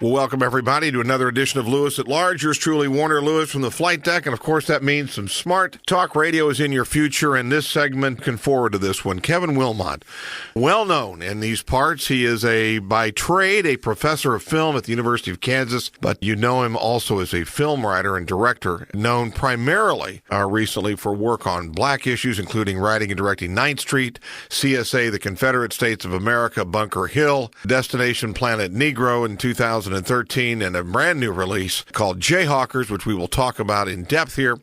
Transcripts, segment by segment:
Well, welcome everybody to another edition of Lewis at Large. Yours truly, Warner Lewis from the flight deck. And of course, that means some smart talk radio is in your future. And this segment can forward to this one. Kevin Wilmott, well known in these parts. He is by trade, a professor of film at the University of Kansas, but you know him also as a film writer and director, known primarily recently for work on black issues, including writing and directing 9th Street, CSA, The Confederate States of America, Bunker Hill, Destination Planet Negro in 2013, and a brand new release called Jayhawkers, which we will talk about in depth here.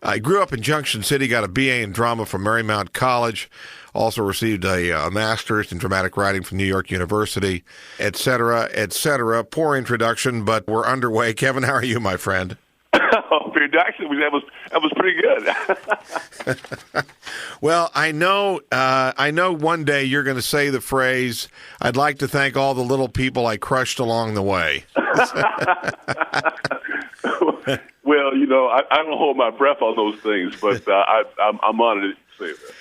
I grew up in Junction City, got a BA in drama from Marymount College, also received a master's in dramatic writing from New York University, et cetera, et cetera. Poor introduction, but we're underway. Kevin, how are you, my friend? Introduction, that was pretty good. Well, I know one day you're going to say the phrase, "I'd like to thank all the little people I crushed along the way." Well, I don't hold my breath on those things, but I'm honored to say that.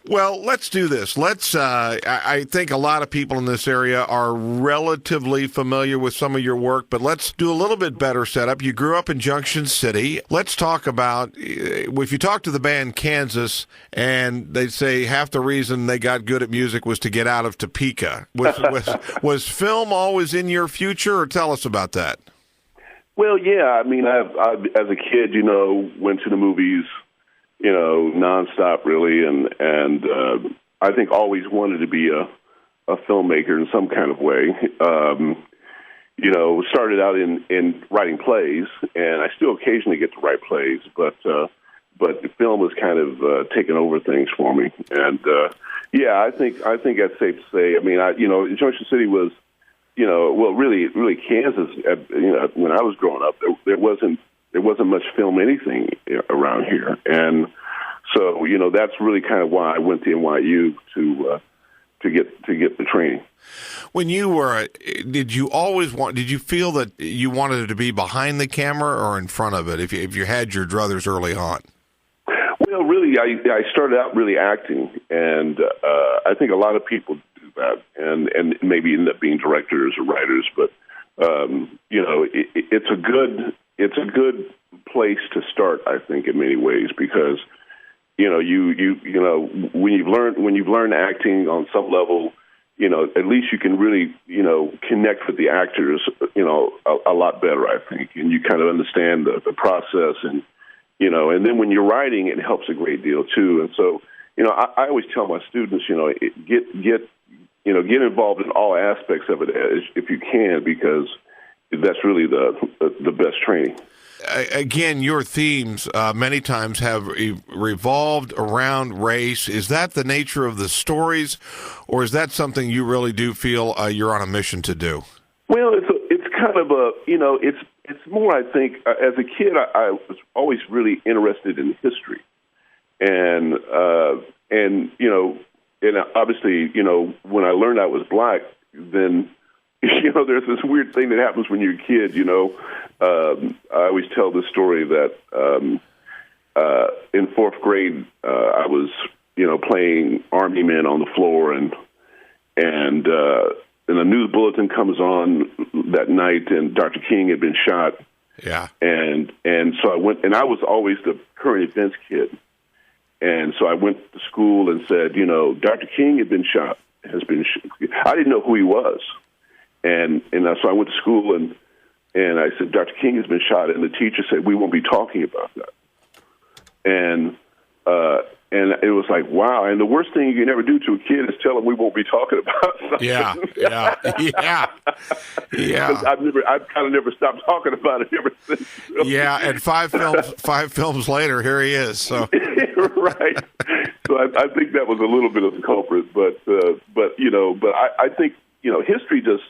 Well, let's do this. I think a lot of people in this area are relatively familiar with some of your work, but let's do a little bit better setup. You grew up in Junction City. Let's talk about, if you talk to the band Kansas, and they say half the reason they got good at music was to get out of Topeka. Was film always in your future, or tell us about that? Well, yeah. I mean, I as a kid, went to the movies, nonstop really, and I think always wanted to be a filmmaker in some kind of way. Started out in writing plays, and I still occasionally get to write plays, but the film has kind of taken over things for me. And I think that's safe to say. I mean, Junction City was, really Kansas. When I was growing up, there wasn't much film anything around here, and so that's really kind of why I went to NYU to get the training. When you were, did you feel that you wanted it to be behind the camera or in front of it? If you had your druthers early on. Well, really, I started out really acting, and I think a lot of people do that, and maybe end up being directors or writers, but it's a good place to start, I think, in many ways, because when you've learned acting on some level, at least you can really connect with the actors a lot better, I think, and you kind of understand the process, and and then when you're writing, it helps a great deal too. And so I always tell my students get involved in all aspects of it if you can, because that's really the best training. Again, your themes many times have revolved around race. Is that the nature of the stories, or is that something you really do feel you're on a mission to do? Well, it's kind of it's more, I think, as a kid, I was always really interested in history, and obviously, when I learned I was black, then there's this weird thing that happens when you're a kid. I always tell the story that in 4th grade, I was, playing Army men on the floor, and a news bulletin comes on that night, and Dr. King had been shot. Yeah. And so I went, and I was always the current events kid. And so I went to school and said, Dr. King had been shot, I didn't know who he was. And so I went to school and I said, Dr. King has been shot, and the teacher said, we won't be talking about that. And it was like, wow. And the worst thing you can ever do to a kid is tell him we won't be talking about something. Yeah. I've kind of never stopped talking about it ever since. Yeah, and five films later, here he is. So right. So I think that was a little bit of the culprit, but I think history just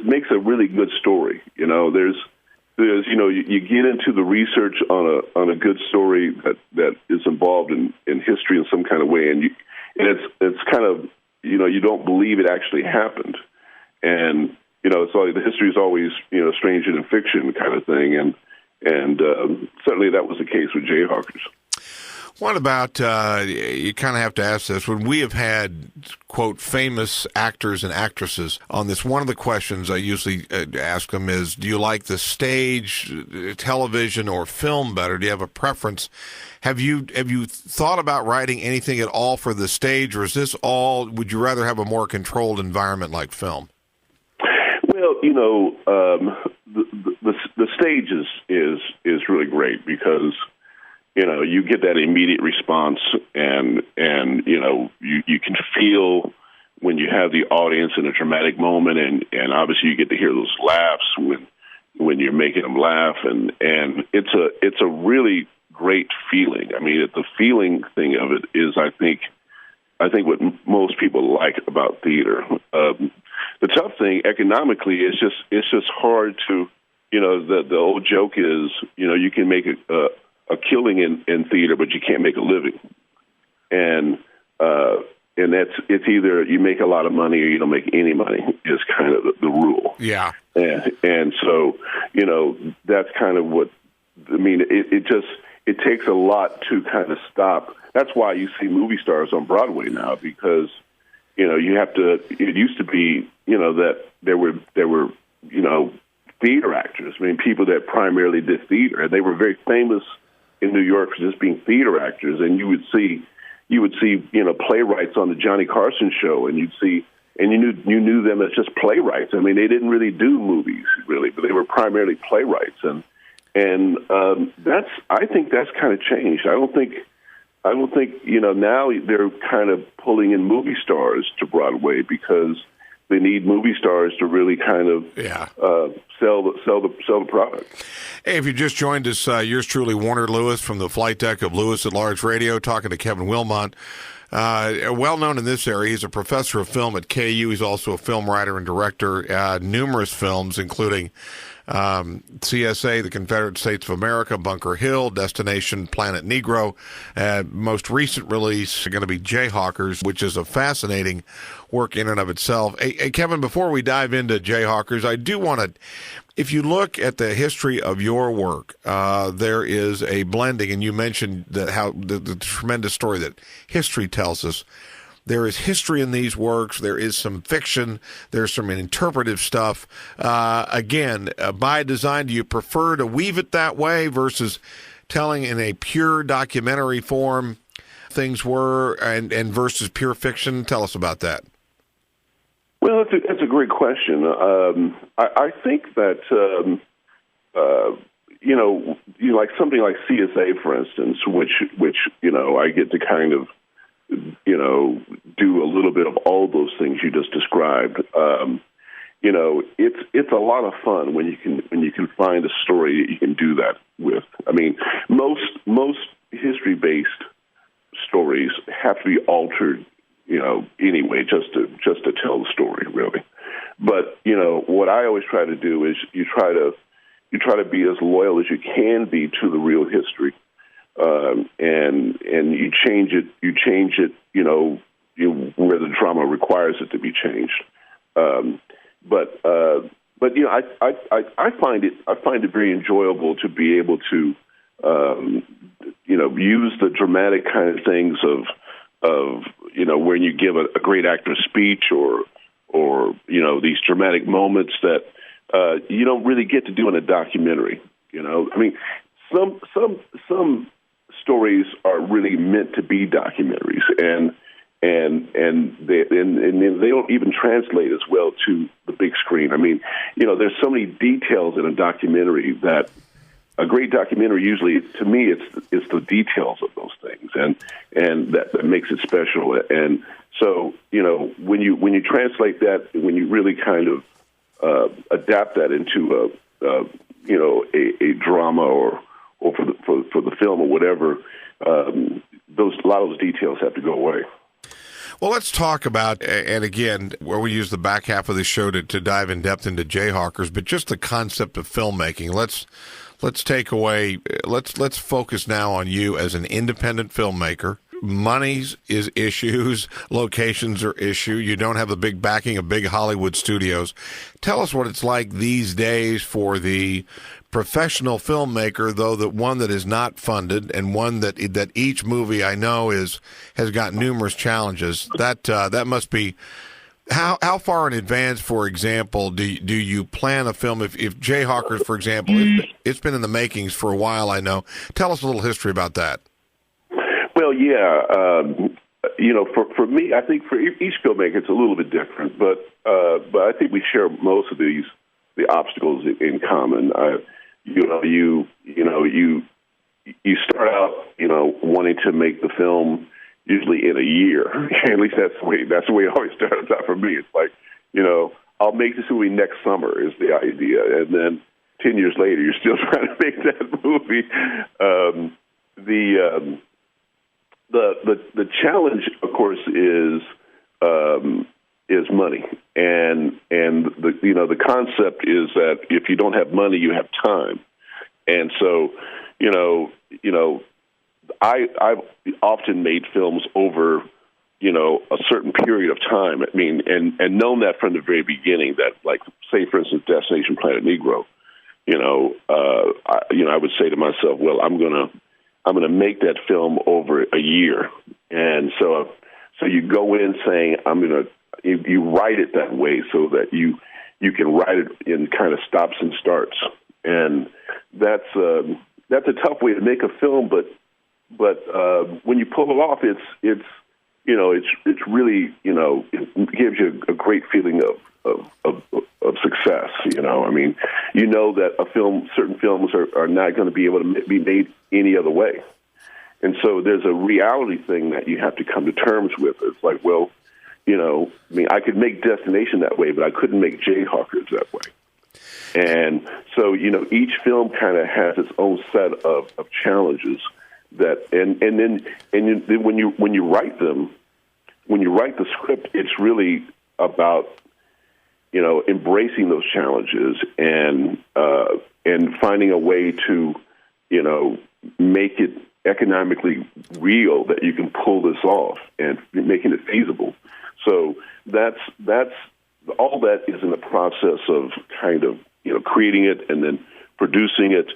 makes a really good story. There's you get into the research on a good story that is involved in history in some kind of way, and it's kind of you don't believe it actually happened, and so the history is always stranger than fiction kind of thing, and certainly that was the case with Jayhawkers. What about, you kind of have to ask this, when we have had, quote, famous actors and actresses on this, one of the questions I usually ask them is, do you like the stage, television, or film better? Do you have a preference? Have you thought about writing anything at all for the stage, or is this all, would you rather have a more controlled environment like film? Well, the stage is really great because you get that immediate response, and you can feel when you have the audience in a dramatic moment, and obviously you get to hear those laughs when you're making them laugh, and it's a really great feeling. I mean, the feeling thing of it is, I think what most people like about theater. The tough thing economically is it's just hard to, the old joke is, you can make a killing in theater, but you can't make a living. And it's either you make a lot of money or you don't make any money is kind of the rule. Yeah. And so, that's kind of what, I mean, it takes a lot to kind of stop. That's why you see movie stars on Broadway now, because, you have to, it used to be, that there were, theater actors. I mean, people that primarily did theater, and they were very famous in New York for just being theater actors. And you would see, playwrights on the Johnny Carson show, and you knew them as just playwrights. I mean, they didn't really do movies really, but they were primarily playwrights. And I think that's kind of changed. I don't think, now they're kind of pulling in movie stars to Broadway because they need movie stars to really kind of sell the product. Hey, if you just joined us, yours truly, Warner Lewis from the flight deck of Lewis at Large Radio, talking to Kevin Wilmott. Well known in this area, he's a professor of film at KU. He's also a film writer and director. Numerous films, including CSA, the Confederate States of America, Bunker Hill, Destination Planet Negro. Most recent release is going to be Jayhawkers, which is a fascinating work in and of itself. Hey, Kevin, before we dive into Jayhawkers, I do want to, if you look at the history of your work, there is a blending, and you mentioned that how the tremendous story that history tells us. There is history in these works. There is some fiction. There's some interpretive stuff. Again, by design, do you prefer to weave it that way versus telling in a pure documentary form things were, and versus pure fiction? Tell us about that. Well, that's a great question. I think that like something like CSA, for instance, which I get to kind of do a little bit of all those things you just described. It's a lot of fun when you can find a story that you can do that with. I mean, most history-based stories have to be altered, anyway, just to tell the story, really. But what I always try to do is you try to be as loyal as you can be to the real history. And you change it, where the drama requires it to be changed. But I find it very enjoyable to be able to, use the dramatic kind of things of when you give a great actor speech or these dramatic moments that, you don't really get to do in a documentary. I mean, some stories are really meant to be documentaries, and they don't even translate as well to the big screen. I mean, there's so many details in a documentary that a great documentary usually, to me, it's the details of those things, and that makes it special. And so, when you translate that, when you really kind of adapt that into a drama or for the film or whatever, a lot of those details have to go away. Well, let's talk about, and again, where we use the back half of the show to dive in depth into Jayhawkers, but just the concept of filmmaking. Let's take away. Let's focus now on you as an independent filmmaker. money's is issues, locations are issue. You don't have the big backing of big Hollywood studios. Tell us what it's like these days for the professional filmmaker, though, that one that is not funded and one that each movie I know has got numerous challenges. That must be. How far in advance, for example, do you plan a film? If Jayhawkers, for example, it's been in the makings for a while, I know. Tell us a little history about that. Well, yeah, for me, I think for each filmmaker it's a little bit different, but I think we share most of the obstacles in common. You start out, wanting to make the film usually in a year. At least that's the way it always starts out for me. It's like, I'll make this movie next summer is the idea, and then 10 years later, you're still trying to make that movie. The challenge, of course, is money, and the concept is that if you don't have money, you have time, and so I've often made films over a certain period of time. I mean, and known that from the very beginning. That, like, say for instance, Destination Planet Negro. I would say to myself, well, I'm gonna make that film over a year, and so you go in saying you write it that way so that you can write it in kind of stops and starts, and that's a tough way to make a film, but when you pull it off, it's really it gives you a great feeling of success. I mean, that certain films are not going to be able to be made any other way, and so there's a reality thing that you have to come to terms with. It's like, well, I could make Destination that way, but I couldn't make Jayhawkers that way. And so, each film kind of has its own set of challenges that, and then when you write them, when you write the script, it's really about, embracing those challenges and finding a way to, make it economically real that you can pull this off and making it feasible. So that's all that is in the process of kind of, creating it and then producing it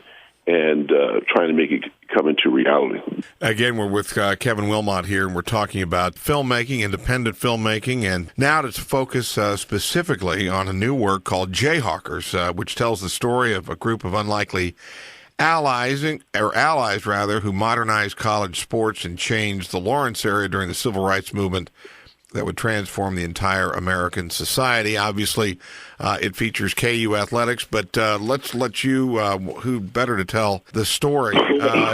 and trying to make it come into reality. Again, we're with Kevin Wilmott here, and we're talking about filmmaking, independent filmmaking, and now to focus specifically on a new work called Jayhawkers, which tells the story of a group of unlikely allies who modernized college sports and changed the Lawrence area during the civil rights movement that would transform the entire American society. Obviously, it features KU athletics, but let's let you, who better to tell the story,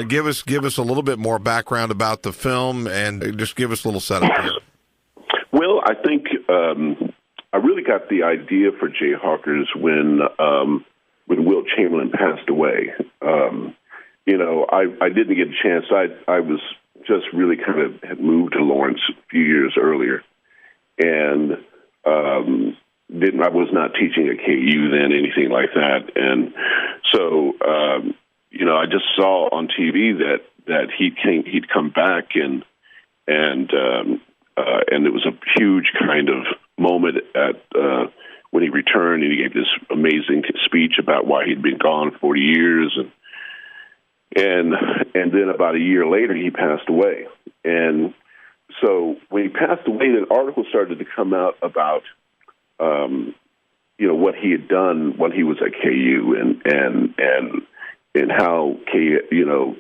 give us a little bit more background about the film and just give us a little setup here. Well, I think I really got the idea for Jayhawkers when Wilt Chamberlain passed away. I didn't get a chance. I was just really kind of had moved to Lawrence a few years earlier, and I was not teaching at KU then, anything like that. And so, I just saw on TV that he'd come back, and it was a huge kind of moment at when he returned, and he gave this amazing speech about why he'd been gone 40 years, and then about a year later, he passed away. And so when he passed away, then articles started to come out about, what he had done when he was at KU and how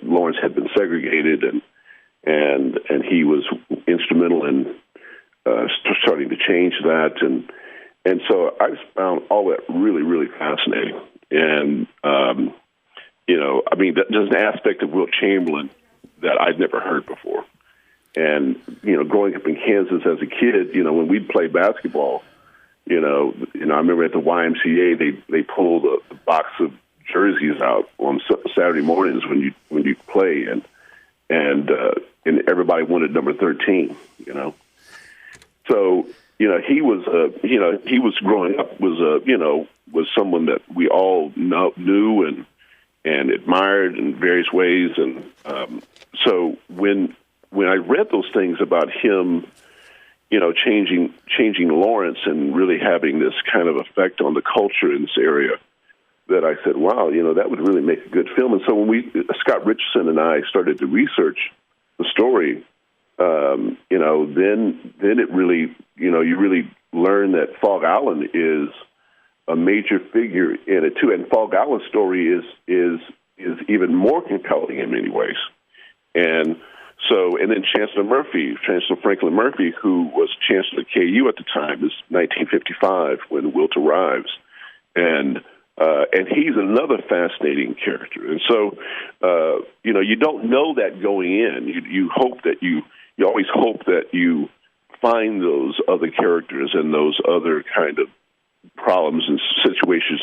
Lawrence had been segregated, and he was instrumental in starting to change that. And so I just found all that really, really fascinating. And, there's an aspect of Wilt Chamberlain that I'd never heard before. And, growing up in Kansas as a kid, when we'd play basketball, I remember at the YMCA, they pulled a box of jerseys out on Saturday mornings when you play, and everybody wanted number 13, So, he was growing up, was someone that we all knew and admired in various ways. And so when when I read those things about him, changing Lawrence and really having this kind of effect on the culture in this area, that I said, wow, that would really make a good film. And so when Scott Richardson and I started to research the story, then it really, you really learn that Fog Island is a major figure in it too. And Fog Island's story is even more compelling in many ways. And then Chancellor Franklin Murphy, who was Chancellor at KU at the time, is 1955 when Wilt arrives. And he's another fascinating character. And so, you don't know that going in. You hope that you always hope that you find those other characters and those other kind of problems and situations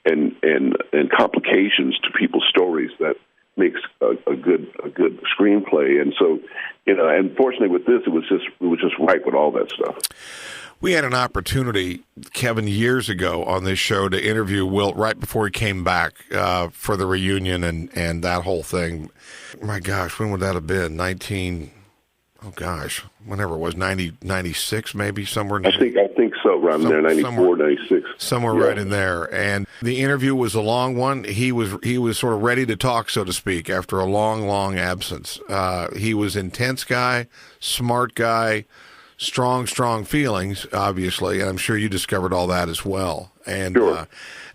and complications to people's stories that makes a good screenplay. And so, unfortunately with this, it was just right with all that stuff. We had an opportunity, Kevin, years ago on this show to interview Wilt right before he came back for the reunion and that whole thing. My gosh, when would that have been? Whenever it was, 96 maybe, somewhere. I think so, around there, 94, 96. Somewhere right in there. And the interview was a long one. He was sort of ready to talk, so to speak, after a long, long absence. He was an intense guy, smart guy, strong feelings, obviously, and I'm sure you discovered all that as well. And sure.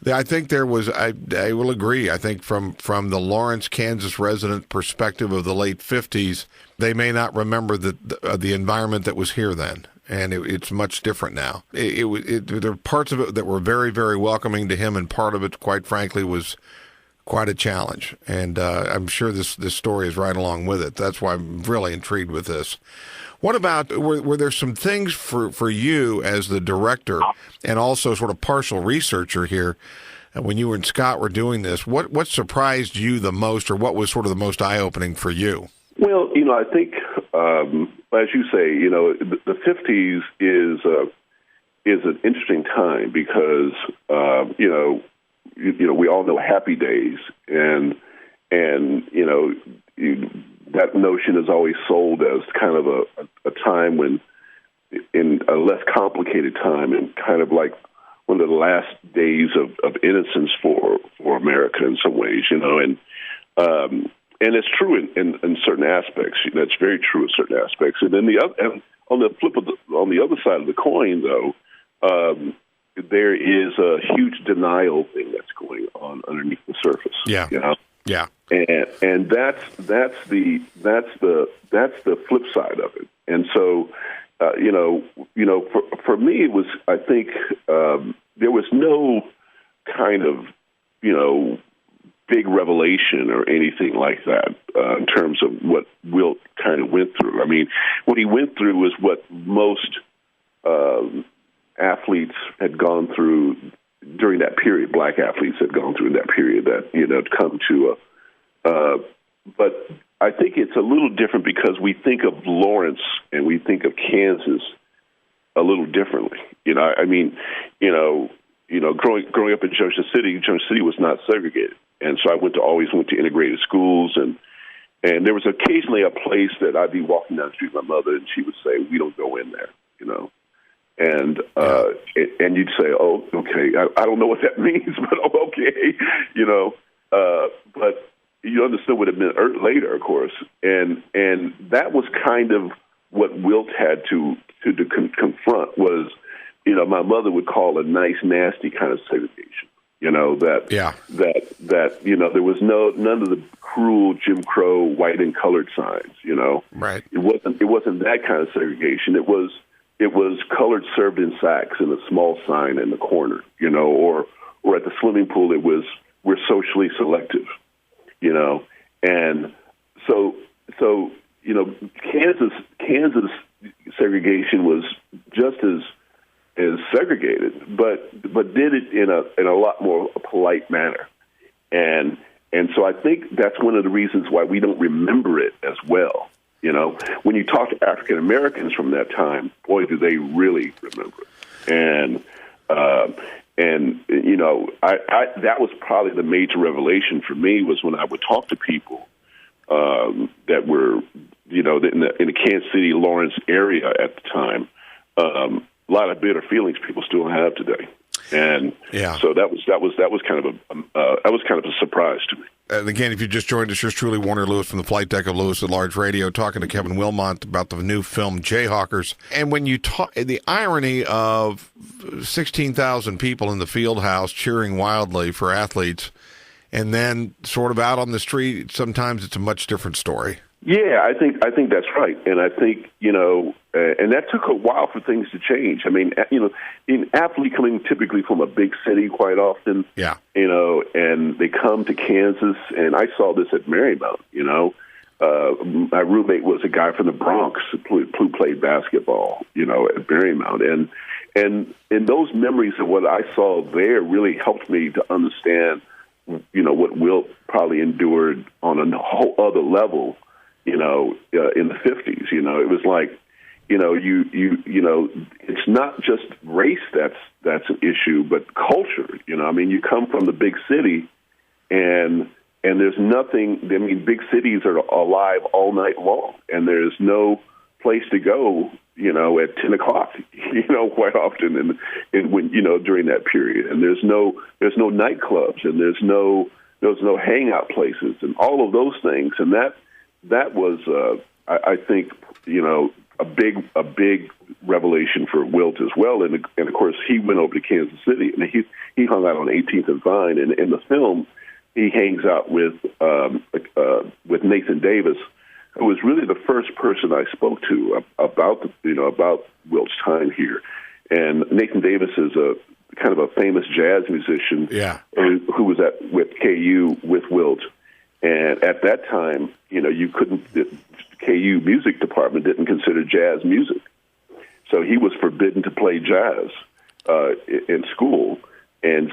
I think there was, I will agree, I think from the Lawrence, Kansas resident perspective of the late 50s, they may not remember the environment that was here then, and it's much different now. There were parts of it that were very, very welcoming to him, and part of it, quite frankly, was quite a challenge. And I'm sure this story is right along with it. That's why I'm really intrigued with this. What about, were there some things for you as the director and also sort of partial researcher here, when you and Scott were doing this, what surprised you the most, or what was sort of the most eye-opening for you? Well, I think, as you say, the 50s is an interesting time because, we all know Happy Days, and that notion is always sold as kind of a time when, in a less complicated time, and kind of like one of the last days of innocence for America in some ways, and it's true in certain aspects. That's very true in certain aspects. And then on the other side of the coin, though, there is a huge denial thing that's going on underneath the surface. Yeah. Yeah. And that's the flip side of it. And so, for me, it was, I think, there was no kind of, big revelation or anything like that in terms of what Wilt kind of went through. I mean, what he went through was what most athletes had gone through during that period. Black athletes had gone through that period that, come to but I think it's a little different because we think of Lawrence and we think of Kansas a little differently. Growing up in Junction City was not segregated. And so I always went to integrated schools, and there was occasionally a place that I'd be walking down the street with my mother, and she would say, "We don't go in there," and you'd say, "Oh, okay, I don't know what that means, but okay," but you understood what it meant later, of course, and that was kind of what Wilt had to confront was, my mother would call a nice, nasty kind of segregation. That there was none of the cruel Jim Crow white and colored signs. Right. It wasn't that kind of segregation. It was colored served in sacks and a small sign in the corner. Or at the swimming pool, it was we're socially selective. And so Kansas segregation was just as segregated, but did it in a lot more polite manner, and so I think that's one of the reasons why we don't remember it as well. When you talk to African Americans from that time, boy, do they really remember it. And that was probably the major revelation for me was when I would talk to people that were, in the Kansas City, Lawrence area at the time. A lot of bitter feelings people still have today, and so that was kind of a surprise to me. And again, if you just joined us, yours truly, Warner Lewis from the flight deck of Lewis at Large Radio, talking to Kevin Wilmott about the new film Jayhawkers. And when you talk, the irony of 16,000 people in the field house cheering wildly for athletes, and then sort of out on the street, sometimes it's a much different story. Yeah, I think that's right, and I think and that took a while for things to change. I mean, in athlete coming typically from a big city quite often, and they come to Kansas, and I saw this at Marymount. My roommate was a guy from the Bronx who played basketball, at Marymount, and those memories of what I saw there really helped me to understand, what Wilt probably endured on a whole other level. In the 50s, it was like, it's not just race that's an issue, but culture. You come from the big city, and there's nothing. I mean, big cities are alive all night long, and there's no place to go. At 10 o'clock. Quite often, and when during that period, and there's no nightclubs, and there's no hangout places, and all of those things, and that was, I think, a big revelation for Wilt as well. And of course, he went over to Kansas City, and he hung out on 18th and Vine. And in the film, he hangs out with Nathan Davis, who was really the first person I spoke to about Wilt's time here. And Nathan Davis is a kind of a famous jazz musician, who was with KU with Wilt. And at that time, you couldn't. The KU music department didn't consider jazz music, so he was forbidden to play jazz in school. And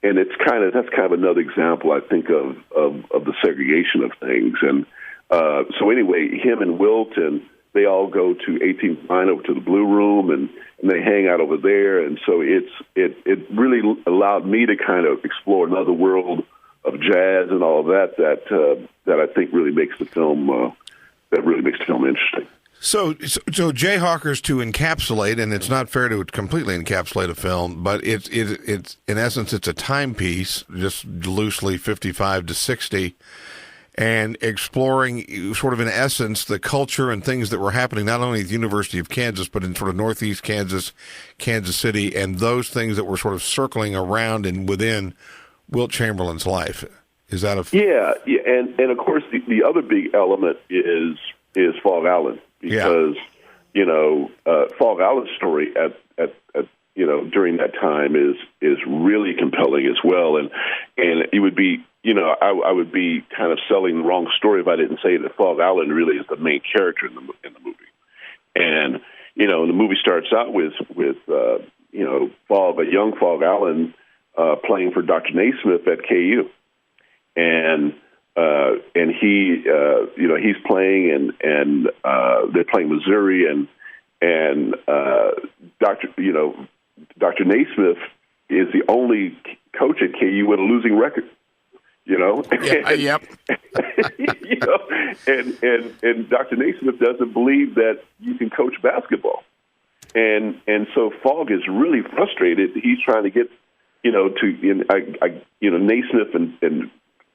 that's kind of another example, I think, of the segregation of things. And so anyway, him and Wilt, and they all go to 18th Vine over to the Blue Room, and they hang out over there. And so it really allowed me to kind of explore another world of jazz and all of that I think really makes the film interesting. So Jayhawkers, to encapsulate, and it's not fair to completely encapsulate a film, but it's in essence it's a timepiece, just loosely 55 to 60, and exploring sort of in essence the culture and things that were happening not only at the University of Kansas but in sort of northeast Kansas, Kansas City, and those things that were sort of circling around and within Wilt Chamberlain's life. Is that and of course the other big element is Fog Allen, because Fog Allen's story at during that time is really compelling as well, and it would be I would be kind of selling the wrong story if I didn't say that Fog Allen really is the main character in the movie, and the movie starts out with a young Fog Allen playing for Dr. Naismith at KU, and he he's playing and they're playing Missouri, and Dr. Naismith is the only coach at KU with a losing record. Yep. And Dr. Naismith doesn't believe that you can coach basketball, and so Fogg is really frustrated. He's trying to get Naismith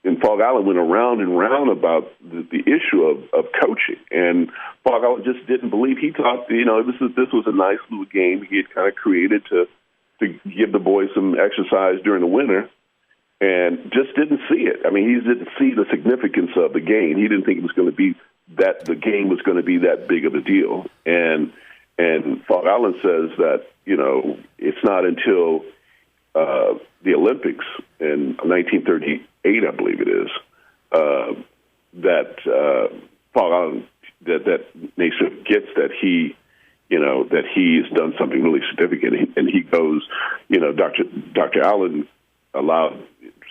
and Fog Allen went around and round about the issue of coaching, and Fog Allen just didn't believe. He thought this was a nice little game he had kind of created to give the boys some exercise during the winter, and just didn't see it. I mean, he didn't see the significance of the game. He didn't think it was going to be that the game was going to be that big of a deal. And Fog Allen says that it's not until the Olympics in 1938, I believe it is, that Fog Allen that Naismith gets that that he's done something really significant, and he goes, Dr. Allen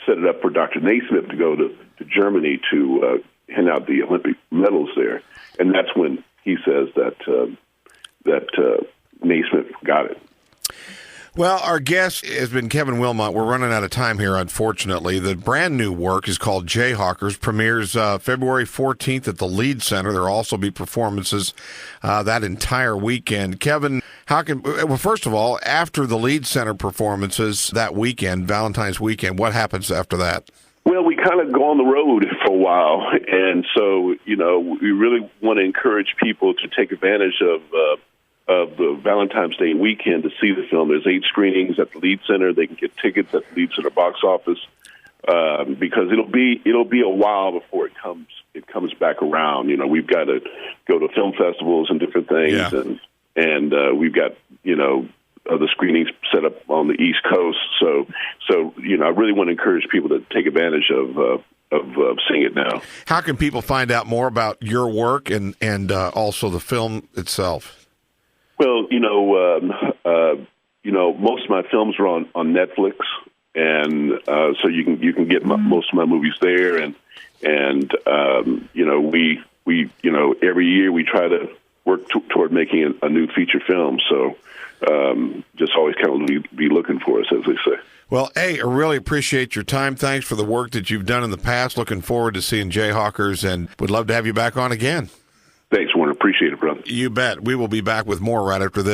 set it up for Dr. Naismith to go to Germany to hand out the Olympic medals there, and that's when he says that Naismith got it. Well, our guest has been Kevin Wilmott. We're running out of time here, unfortunately. The brand new work is called Jayhawkers, premieres February 14th at the Lead Center. There will also be performances that entire weekend. Kevin, first of all, after the Lead Center performances that weekend, Valentine's weekend, what happens after that? Well, we kind of go on the road for a while, and so, we really want to encourage people to take advantage of the Valentine's Day weekend to see the film. There's 8 screenings at the Lead Center. They can get tickets at the Lead Center box office because it'll be a while before it comes back around. We've got to go to film festivals and different things, and we've got other screenings set up on the East Coast. So I really want to encourage people to take advantage of seeing it now. How can people find out more about your work and also the film itself? Well, most of my films are on Netflix, and so you can get most of my movies there. And we every year we try to work toward making a new feature film. So just always kind of be looking for us, as they say. Well, I really appreciate your time. Thanks for the work that you've done in the past. Looking forward to seeing Jayhawkers, and would love to have you back on again. Thanks, Warner. Appreciate it, brother. You bet. We will be back with more right after this.